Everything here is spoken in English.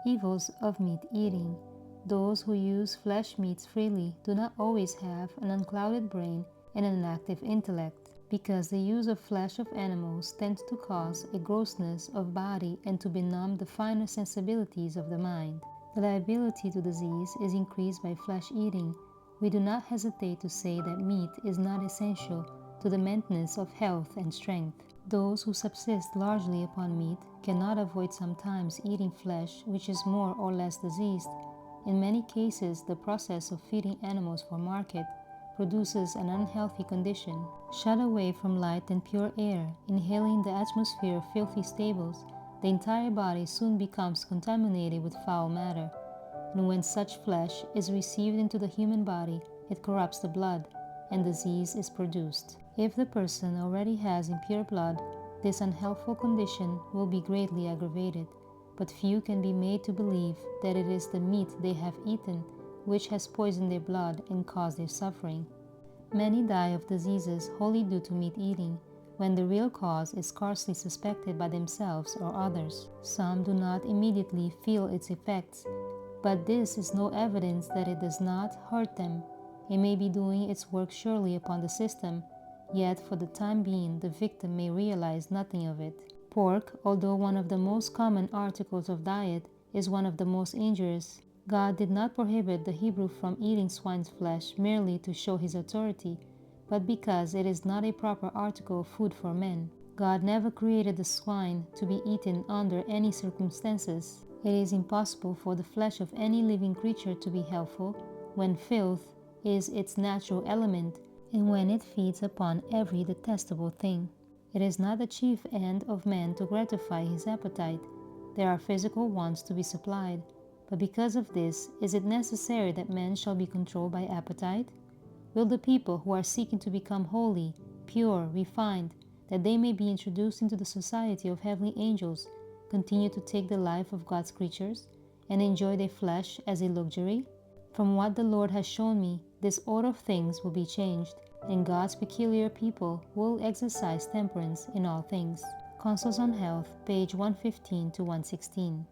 Evils of meat eating. Those who use flesh meats freely do not always have an unclouded brain and an active intellect, because the use of flesh of animals tends to cause a grossness of body and to benumb the finer sensibilities of the mind. The liability to disease is increased by flesh eating. We do not hesitate to say that meat is not essential to the maintenance of health and strength. Those who subsist largely upon meat cannot avoid sometimes eating flesh which is more or less diseased. In many cases, the process of feeding animals for market produces an unhealthy condition. Shut away from light and pure air, inhaling the atmosphere of filthy stables, the entire body soon becomes contaminated with foul matter. And when such flesh is received into the human body, it corrupts the blood, and disease is produced. If the person already has impure blood, this unhealthful condition will be greatly aggravated, but few can be made to believe that it is the meat they have eaten which has poisoned their blood and caused their suffering. Many die of diseases wholly due to meat eating, when the real cause is scarcely suspected by themselves or others. Some do not immediately feel its effects, but this is no evidence that it does not hurt them. It may be doing its work surely upon the system, yet for the time being the victim may realize nothing of it. Pork, although one of the most common articles of diet, is one of the most injurious. God did not prohibit the Hebrew from eating swine's flesh merely to show his authority, but because it is not a proper article of food for men. God never created the swine to be eaten under any circumstances. It is impossible for the flesh of any living creature to be healthful when filth is its natural element and when it feeds upon every detestable thing. It is not the chief end of man to gratify his appetite. There are physical wants to be supplied, but because of this, is it necessary that man shall be controlled by appetite? Will the people who are seeking to become holy, pure, refined, that they may be introduced into the society of heavenly angels, continue to take the life of God's creatures and enjoy their flesh as a luxury? From what the Lord has shown me, this order of things will be changed, and God's peculiar people will exercise temperance in all things. Counsels on Health, page 115 to 116.